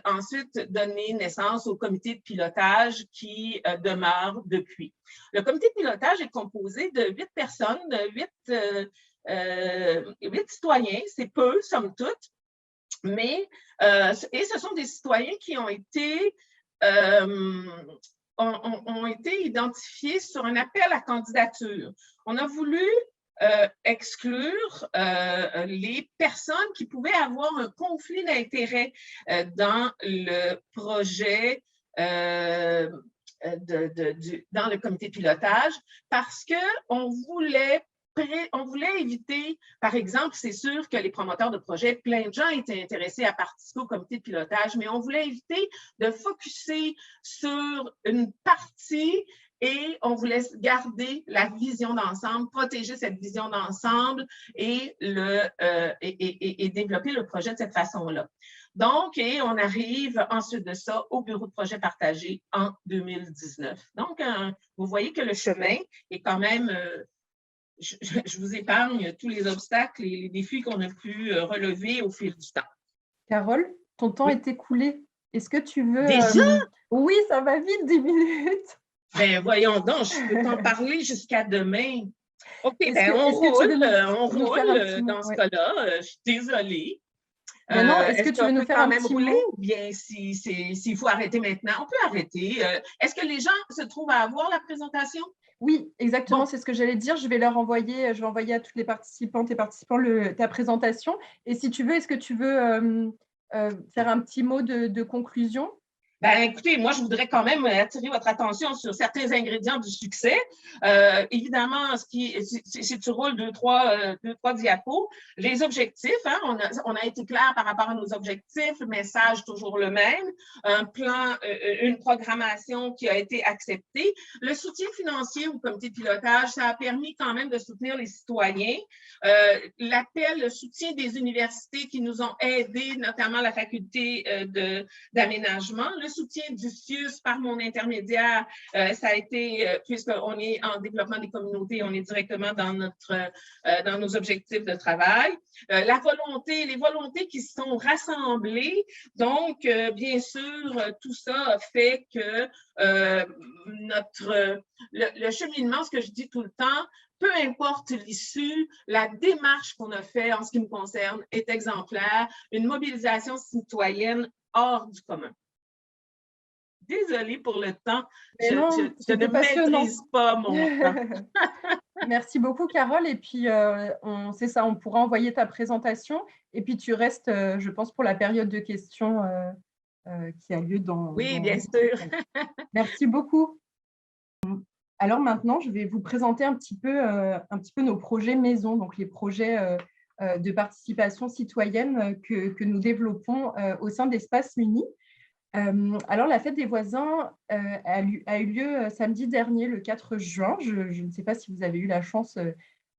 ensuite donner naissance au comité de pilotage qui demeure depuis. Le comité de pilotage est composé de 8 personnes, de 8 citoyens, c'est peu, somme toute, mais et ce sont des citoyens qui ont été identifiés sur un appel à candidature. On a voulu exclure les personnes qui pouvaient avoir un conflit d'intérêt dans le projet dans le comité de pilotage parce qu'on voulait éviter, par exemple, c'est sûr que les promoteurs de projets, plein de gens étaient intéressés à participer au comité de pilotage, mais on voulait éviter de focusser sur une partie et on voulait garder la vision d'ensemble, protéger cette vision d'ensemble et développer le projet de cette façon-là. Donc, on arrive ensuite de ça au bureau de projet partagé en 2019. Donc, vous voyez que le chemin est quand même... Je vous épargne tous les obstacles et les défis qu'on a pu relever au fil du temps. Carole, ton temps est écoulé. Est-ce que tu veux… Déjà? Oui, ça va vite, 10 minutes. Ben voyons donc, je peux t'en parler jusqu'à demain. OK, on roule dans ce cas-là. Je suis désolée. Mais non, est-ce que tu veux nous faire un petit mot? Ou bien s'il faut arrêter maintenant, on peut arrêter. Est-ce que les gens se trouvent à avoir la présentation? Oui, exactement, c'est ce que j'allais dire. Je vais envoyer à toutes les participantes et participants ta présentation. Et si tu veux, est-ce que tu veux faire un petit mot de conclusion? Ben, écoutez, moi, je voudrais quand même attirer votre attention sur certains ingrédients du succès. Évidemment, si tu roules deux, trois diapos, les objectifs, hein, on a été clair par rapport à nos objectifs, le message toujours le même, un plan, une programmation qui a été acceptée. Le soutien financier au comité de pilotage, ça a permis quand même de soutenir les citoyens. L'appel, le soutien des universités qui nous ont aidés, notamment la faculté d'aménagement, le soutien du CIUS par mon intermédiaire, ça a été, puisqu'on est en développement des communautés, on est directement dans nos objectifs de travail. Les volontés qui se sont rassemblées. Donc, bien sûr, tout ça a fait que le cheminement, ce que je dis tout le temps, peu importe l'issue, la démarche qu'on a faite en ce qui me concerne est exemplaire, une mobilisation citoyenne hors du commun. Désolée pour le temps, je ne maîtrise pas mon temps. Merci beaucoup, Carole. Et puis, c'est ça, on pourra envoyer ta présentation. Et puis, tu restes, je pense, pour la période de questions qui a lieu dans… Oui, bien sûr. Merci beaucoup. Alors maintenant, je vais vous présenter un petit peu nos projets maison, donc les projets de participation citoyenne que nous développons au sein d'Espace Muni. Alors, la fête des voisins a eu lieu samedi dernier, le 4 juin. Je ne sais pas si vous avez eu la chance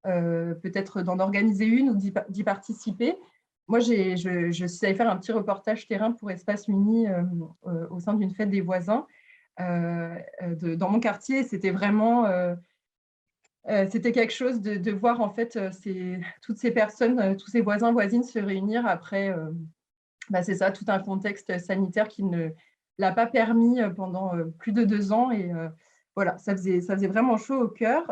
peut-être d'en organiser une ou d'y participer. Moi, je suis allée faire un petit reportage terrain pour Espace Muni au sein d'une fête des voisins dans mon quartier. C'était vraiment… c'était quelque chose de voir en fait toutes ces personnes, tous ces voisins, voisines se réunir après… c'est ça, tout un contexte sanitaire qui ne l'a pas permis pendant plus de 2 ans. Et voilà, ça faisait vraiment chaud au cœur.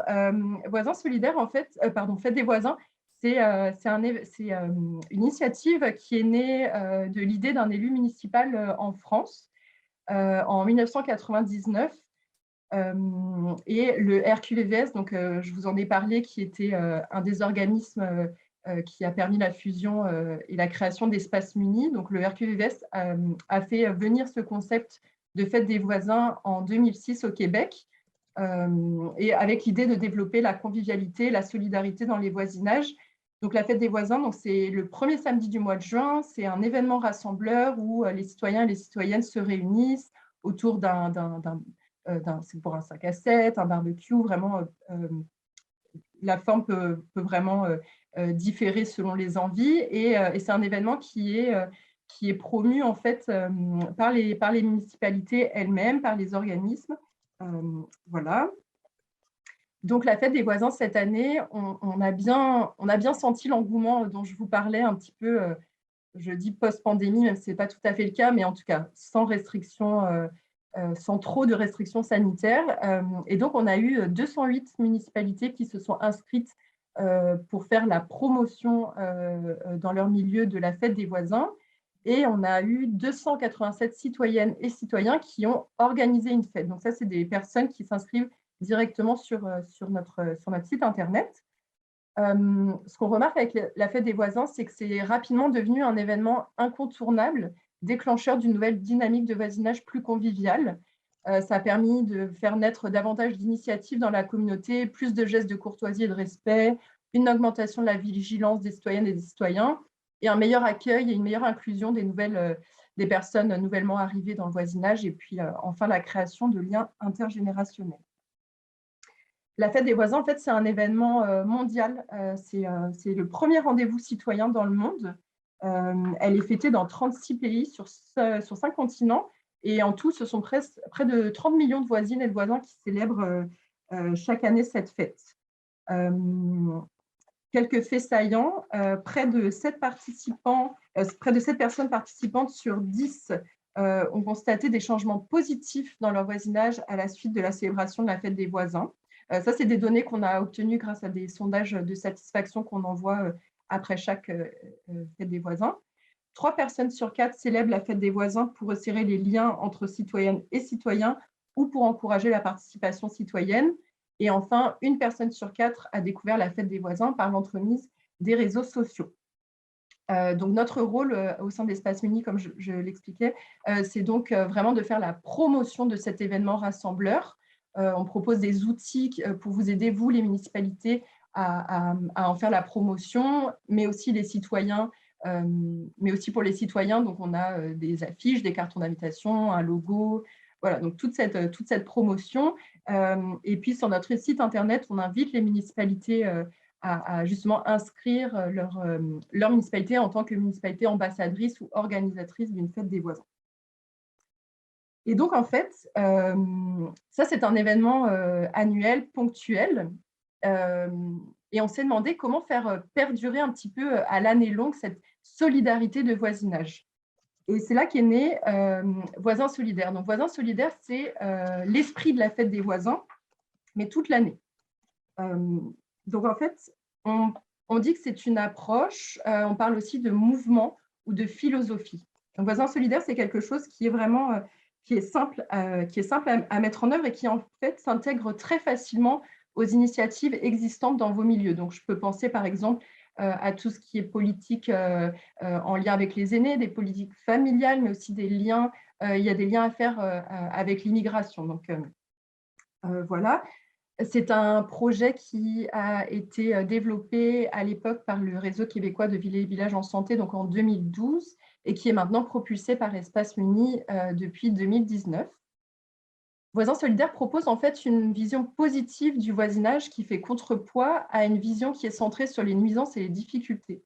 Voisins solidaires, en fait, Fête des voisins, c'est une initiative qui est née de l'idée d'un élu municipal en France en 1999. Et le RQVVS, donc je vous en ai parlé, qui était un des organismes qui a permis la fusion et la création d'Espace Muni. Donc, le RQVS a fait venir ce concept de fête des voisins en 2006 au Québec. et avec l'idée de développer la convivialité, la solidarité dans les voisinages. Donc, la fête des voisins, c'est le premier samedi du mois de juin. C'est un événement rassembleur où les citoyens et les citoyennes se réunissent autour c'est pour un 5 à 7, un barbecue. Vraiment, la forme peut vraiment différer selon les envies. Et c'est un événement qui est promu en fait par les municipalités elles-mêmes, par les organismes. Voilà. Donc, la fête des voisins cette année, on a bien senti l'engouement dont je vous parlais un petit peu, je dis post-pandémie, même si ce n'est pas tout à fait le cas, mais en tout cas, sans trop de restrictions sanitaires. Et donc, on a eu 208 municipalités qui se sont inscrites pour faire la promotion dans leur milieu de la fête des voisins. Et on a eu 287 citoyennes et citoyens qui ont organisé une fête. Donc ça, c'est des personnes qui s'inscrivent directement sur notre site Internet. Ce qu'on remarque avec la fête des voisins, c'est que c'est rapidement devenu un événement incontournable, déclencheur d'une nouvelle dynamique de voisinage plus conviviale. Ça a permis de faire naître davantage d'initiatives dans la communauté, plus de gestes de courtoisie et de respect, une augmentation de la vigilance des citoyennes et des citoyens, et un meilleur accueil et une meilleure inclusion des personnes nouvellement arrivées dans le voisinage, et puis enfin la création de liens intergénérationnels. La fête des voisins, en fait, c'est un événement mondial. C'est le premier rendez-vous citoyen dans le monde. Elle est fêtée dans 36 pays sur 5 continents. Et en tout, ce sont près de 30 millions de voisines et de voisins qui célèbrent chaque année cette fête. Quelques faits saillants, près de 7 personnes participantes sur 10 ont constaté des changements positifs dans leur voisinage à la suite de la célébration de la fête des voisins. Ça, c'est des données qu'on a obtenues grâce à des sondages de satisfaction qu'on envoie après chaque fête des voisins. 3 personnes sur 4 célèbrent la fête des voisins pour resserrer les liens entre citoyennes et citoyens ou pour encourager la participation citoyenne. Et enfin, 1 personne sur 4 a découvert la fête des voisins par l'entremise des réseaux sociaux. Donc, notre rôle au sein d'Espace Muni, comme je l'expliquais, c'est donc vraiment de faire la promotion de cet événement rassembleur. On propose des outils pour vous aider, vous, les municipalités, à en faire la promotion, mais aussi les citoyens, mais aussi pour les citoyens. Donc, on a des affiches, des cartons d'invitation, un logo, voilà, donc toute cette promotion. Et puis, sur notre site Internet, on invite les municipalités à justement inscrire leur municipalité en tant que municipalité ambassadrice ou organisatrice d'une fête des voisins. Et donc, en fait, ça, c'est un événement annuel, ponctuel. Et on s'est demandé comment faire perdurer un petit peu à l'année longue cette solidarité de voisinage. Et c'est là qu'est né Voisins solidaires. Donc, Voisins solidaires, c'est l'esprit de la fête des voisins, mais toute l'année. Donc, en fait, on dit que c'est une approche, on parle aussi de mouvement ou de philosophie. Donc, Voisins solidaires, c'est quelque chose qui est vraiment qui est simple à mettre en œuvre et qui, en fait, s'intègre très facilement aux initiatives existantes dans vos milieux. Donc, je peux penser, par exemple, à tout ce qui est politique en lien avec les aînés, des politiques familiales, mais aussi des liens. Il y a des liens à faire avec l'immigration. Donc, voilà. C'est un projet qui a été développé à l'époque par le réseau québécois de villes et villages en santé, donc en 2012, et qui est maintenant propulsé par Espace Muni depuis 2019. Voisins solidaires propose en fait une vision positive du voisinage qui fait contrepoids à une vision qui est centrée sur les nuisances et les difficultés.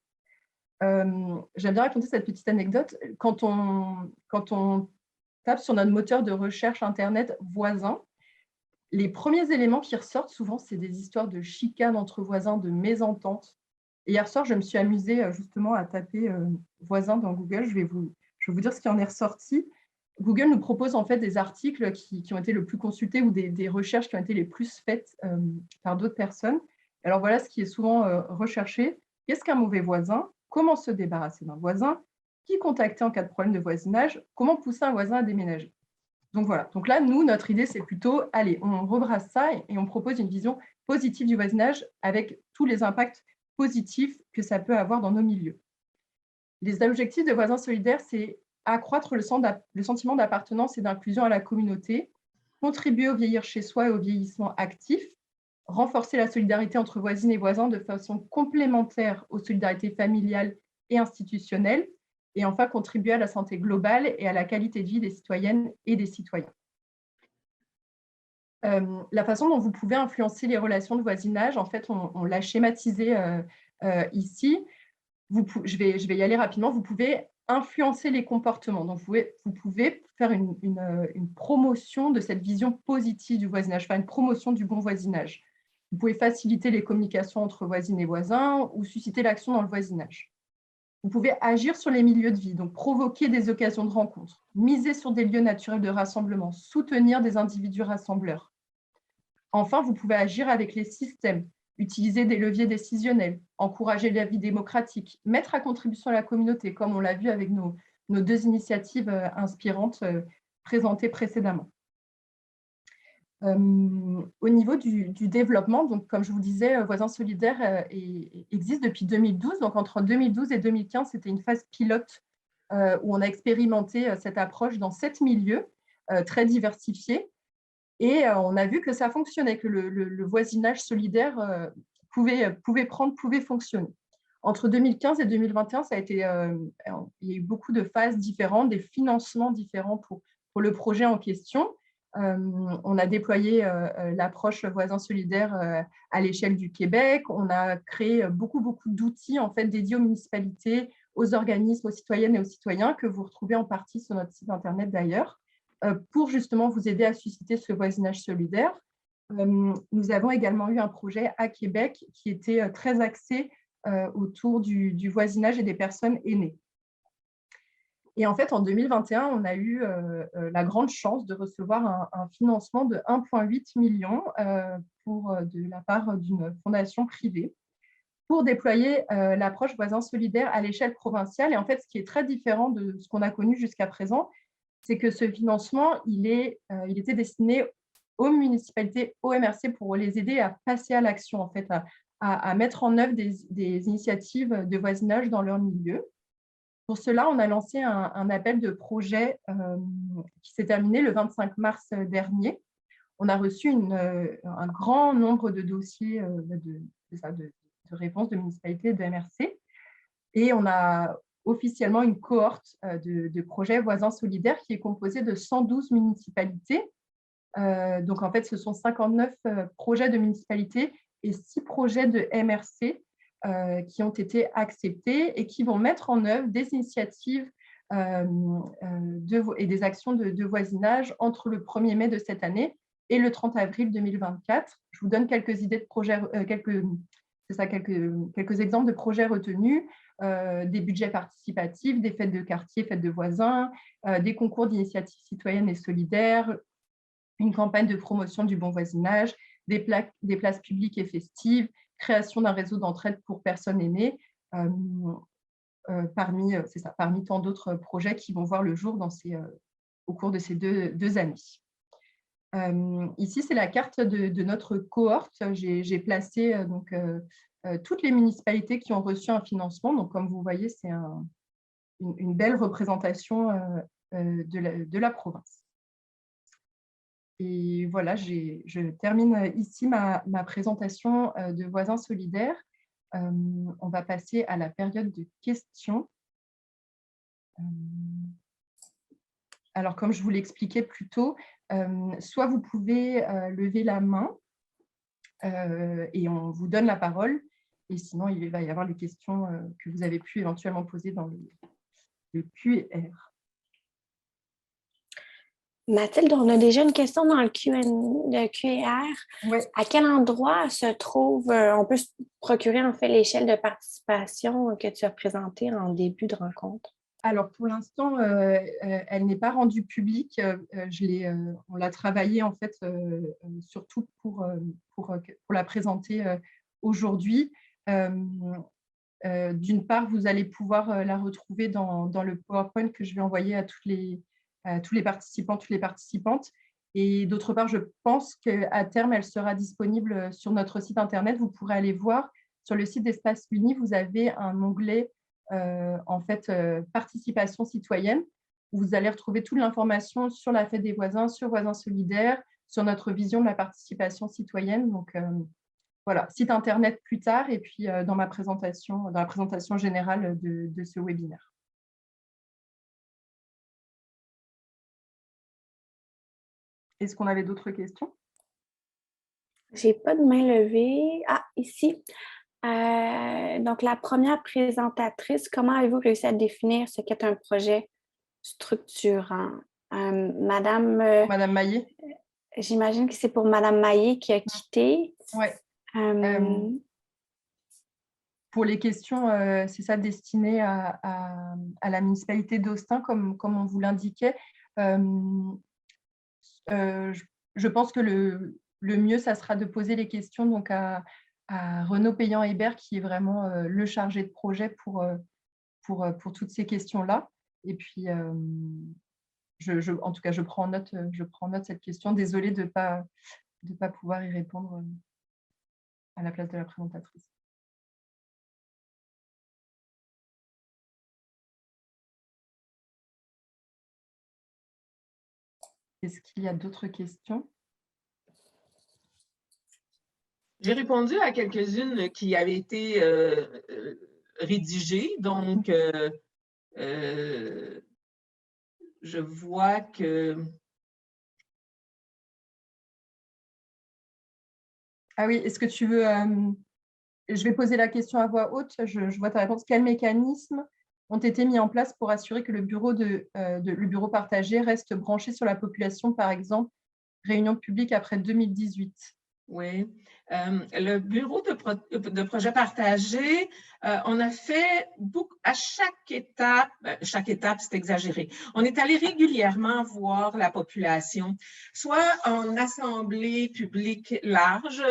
J'aime bien raconter cette petite anecdote. Quand on tape sur notre moteur de recherche Internet voisins, les premiers éléments qui ressortent souvent, c'est des histoires de chicanes entre voisins, de mésententes. Et hier soir, je me suis amusée justement à taper voisins dans Google. Je vais vous dire ce qui en est ressorti. Google nous propose en fait des articles qui ont été le plus consultés ou des recherches qui ont été les plus faites par d'autres personnes. Alors voilà ce qui est souvent recherché. Qu'est-ce qu'un mauvais voisin? Comment se débarrasser d'un voisin? Qui contacter en cas de problème de voisinage? Comment pousser un voisin à déménager? Donc voilà, donc là, nous, notre idée, c'est plutôt, allez, on rebrasse ça et on propose une vision positive du voisinage avec tous les impacts positifs que ça peut avoir dans nos milieux. Les objectifs de Voisins solidaires, c'est accroître le sentiment d'appartenance et d'inclusion à la communauté, contribuer au vieillir chez soi et au vieillissement actif, renforcer la solidarité entre voisines et voisins de façon complémentaire aux solidarités familiales et institutionnelles, et enfin contribuer à la santé globale et à la qualité de vie des citoyennes et des citoyens. La façon dont vous pouvez influencer les relations de voisinage, en fait, on l'a schématisé ici. Je vais y aller rapidement. Vous pouvez influencer les comportements. Donc, vous pouvez faire une promotion de cette vision positive du voisinage, faire une promotion du bon voisinage. Vous pouvez faciliter les communications entre voisines et voisins ou susciter l'action dans le voisinage. Vous pouvez agir sur les milieux de vie, donc provoquer des occasions de rencontre, miser sur des lieux naturels de rassemblement, soutenir des individus rassembleurs. Enfin, vous pouvez agir avec les systèmes, utiliser des leviers décisionnels, encourager la vie démocratique, mettre à contribution la communauté, comme on l'a vu avec nos 2 initiatives inspirantes présentées précédemment. Au niveau du développement, donc, comme je vous disais, Voisins solidaires existe depuis 2012. Donc, entre 2012 et 2015, c'était une phase pilote où on a expérimenté cette approche dans 7 milieux très diversifiés. Et on a vu que ça fonctionnait, que le voisinage solidaire pouvait fonctionner. Entre 2015 et 2021, il y a eu beaucoup de phases différentes, des financements différents pour le projet en question. On a déployé l'approche voisins solidaires à l'échelle du Québec. On a créé beaucoup d'outils en fait, dédiés aux municipalités, aux organismes, aux citoyennes et aux citoyens que vous retrouvez en partie sur notre site internet d'ailleurs, pour justement vous aider à susciter ce voisinage solidaire. Nous avons également eu un projet à Québec qui était très axé autour du voisinage et des personnes aînées. Et en fait, en 2021, on a eu la grande chance de recevoir un financement de 1,8 million de la part d'une fondation privée pour déployer l'approche voisins solidaires à l'échelle provinciale. Et en fait, ce qui est très différent de ce qu'on a connu jusqu'à présent, c'est que ce financement, il était destiné aux municipalités, aux MRC, pour les aider à passer à l'action, en fait, à mettre en œuvre des initiatives de voisinage dans leur milieu. Pour cela, on a lancé un appel de projet qui s'est terminé le 25 mars dernier. On a reçu un grand nombre de dossiers de réponses de municipalités et de MRC. Et on a officiellement une cohorte de projets voisins solidaires qui est composée de 112 municipalités. Donc, en fait, ce sont 59 projets de municipalités et 6 projets de MRC qui ont été acceptés et qui vont mettre en œuvre des initiatives et des actions de voisinage entre le 1er mai de cette année et le 30 avril 2024. Je vous donne quelques idées de projets, quelques exemples de projets retenus. Des budgets participatifs, des fêtes de quartier, fêtes de voisins, des concours d'initiatives citoyennes et solidaires, une campagne de promotion du bon voisinage, des places publiques et festives, création d'un réseau d'entraide pour personnes aînées, parmi tant d'autres projets qui vont voir le jour au cours de ces deux années. Ici, c'est la carte de notre cohorte. J'ai placé toutes les municipalités qui ont reçu un financement. Donc, comme vous voyez, c'est une belle représentation de la province. Et voilà, je termine ici ma présentation de voisins solidaires. On va passer à la période de questions. Alors, comme je vous l'expliquais plus tôt, soit vous pouvez lever la main et on vous donne la parole, et sinon, il va y avoir les questions que vous avez pu éventuellement poser dans le Q&R. Mathilde, on a déjà une question dans le Q&R. Ouais. À quel endroit se trouve, on peut procurer en fait l'échelle de participation que tu as présentée en début de rencontre? Alors, pour l'instant, elle n'est pas rendue publique. On l'a travaillée en fait surtout pour la présenter aujourd'hui. D'une part, vous allez pouvoir la retrouver dans le PowerPoint que je vais envoyer à tous les participants, toutes les participantes. Et d'autre part, je pense qu'à terme, elle sera disponible sur notre site internet. Vous pourrez aller voir sur le site d'Espace Uni, vous avez un onglet en fait participation citoyenne. où vous allez retrouver toute l'information sur la Fête des voisins, sur Voisins solidaires, sur notre vision de la participation citoyenne. Donc, voilà, site internet plus tard et puis dans la présentation générale de ce webinaire. Est-ce qu'on avait d'autres questions? J'ai pas de main levée. Ah, ici. Donc, la première présentatrice, comment avez-vous réussi à définir ce qu'est un projet structurant? Madame Maillet? J'imagine que c'est pour Madame Maillet qui a quitté. Oui. Pour les questions, c'est ça, destinées à la municipalité d'Austin, comme on vous l'indiquait. Je pense que le mieux, ça sera de poser les questions donc à Renaud Payan-Hébert, qui est vraiment le chargé de projet pour toutes ces questions-là. Et puis, en tout cas, je prends en note cette question. Désolée de ne pas pouvoir y répondre à la place de la présentatrice. Est-ce qu'il y a d'autres questions? J'ai répondu à quelques-unes qui avaient été rédigées. Donc, je vois que… Ah oui, est-ce que tu veux… je vais poser la question à voix haute. Je vois ta réponse. Quels mécanismes ont été mis en place pour assurer que le bureau partagé reste branché sur la population, par exemple, réunion publique après 2018? Oui. Le bureau de projet partagé, on a fait beaucoup, à chaque étape, c'est exagéré, on est allé régulièrement voir la population, soit en assemblée publique large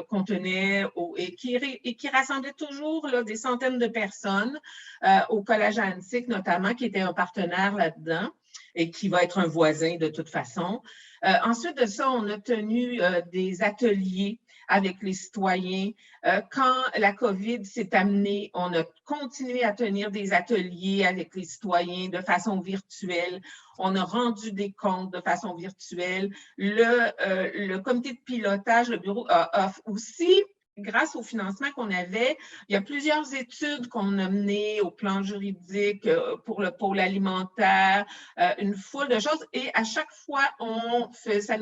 qu'on tenait et qui rassemblait toujours là, des centaines de personnes au Collège Antique notamment, qui était un partenaire là-dedans et qui va être un voisin de toute façon. Ensuite de ça, on a tenu des ateliers avec les citoyens. Quand la COVID s'est amenée, on a continué à tenir des ateliers avec les citoyens de façon virtuelle. On a rendu des comptes de façon virtuelle. Le comité de pilotage, le bureau a aussi, grâce au financement qu'on avait, il y a plusieurs études qu'on a menées au plan juridique pour le pôle alimentaire, une foule de choses. Et à chaque fois,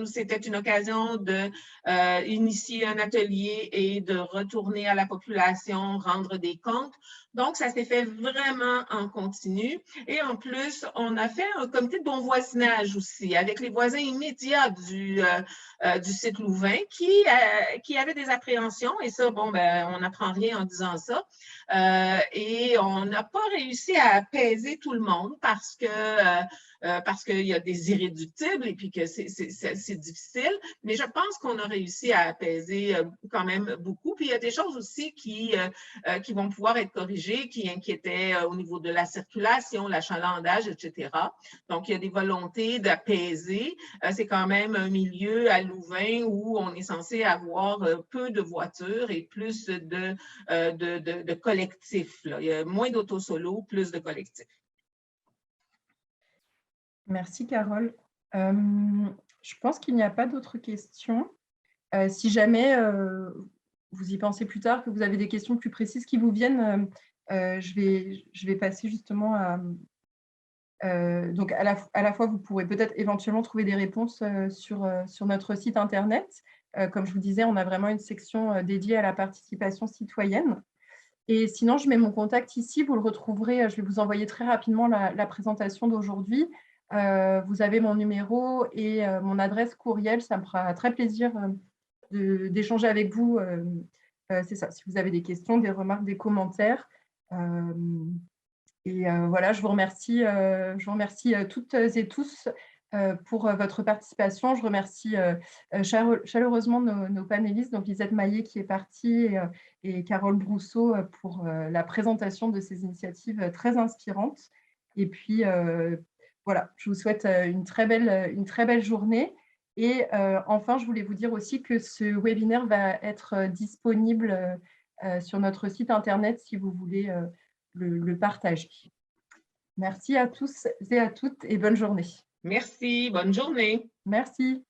c'était une occasion d'initier un atelier et de retourner à la population, rendre des comptes. Donc, ça s'est fait vraiment en continu. Et en plus, on a fait un comité de bon voisinage aussi, avec les voisins immédiats du site Louvain qui avaient des appréhensions. Et ça, bon, ben, on n'apprend rien en disant ça. Et on n'a pas réussi à apaiser tout le monde parce qu'il y a des irréductibles et puis que c'est difficile. Mais je pense qu'on a réussi à apaiser quand même beaucoup. Puis il y a des choses aussi qui vont pouvoir être corrigées, qui inquiétaient au niveau de la circulation, l'achalandage, etc. Donc, il y a des volontés d'apaiser. C'est quand même un milieu à Louvain où on est censé avoir peu de voitures et plus de collectifs. Là. Il y a moins d'auto-solo, plus de collectifs. Merci, Carole. Je pense qu'il n'y a pas d'autres questions. Si jamais vous y pensez plus tard, que vous avez des questions plus précises qui vous viennent, je vais passer justement à… donc, à la fois, vous pourrez peut-être éventuellement trouver des réponses sur notre site Internet. Comme je vous disais, on a vraiment une section dédiée à la participation citoyenne. Et sinon, je mets mon contact ici. Vous le retrouverez. Je vais vous envoyer très rapidement la présentation d'aujourd'hui. Vous avez mon numéro et mon adresse courriel. Ça me fera très plaisir d'échanger avec vous. C'est ça, si vous avez des questions, des remarques, des commentaires. Et voilà, je vous remercie toutes et tous pour votre participation. Je remercie chaleureusement nos panélistes, donc Lisette Maillet qui est partie et Carole Brousseau pour la présentation de ces initiatives très inspirantes. Et puis, voilà, je vous souhaite une très belle journée. Et enfin, je voulais vous dire aussi que ce webinaire va être disponible sur notre site Internet si vous voulez le partager. Merci à tous et à toutes et bonne journée. Merci, bonne journée. Merci.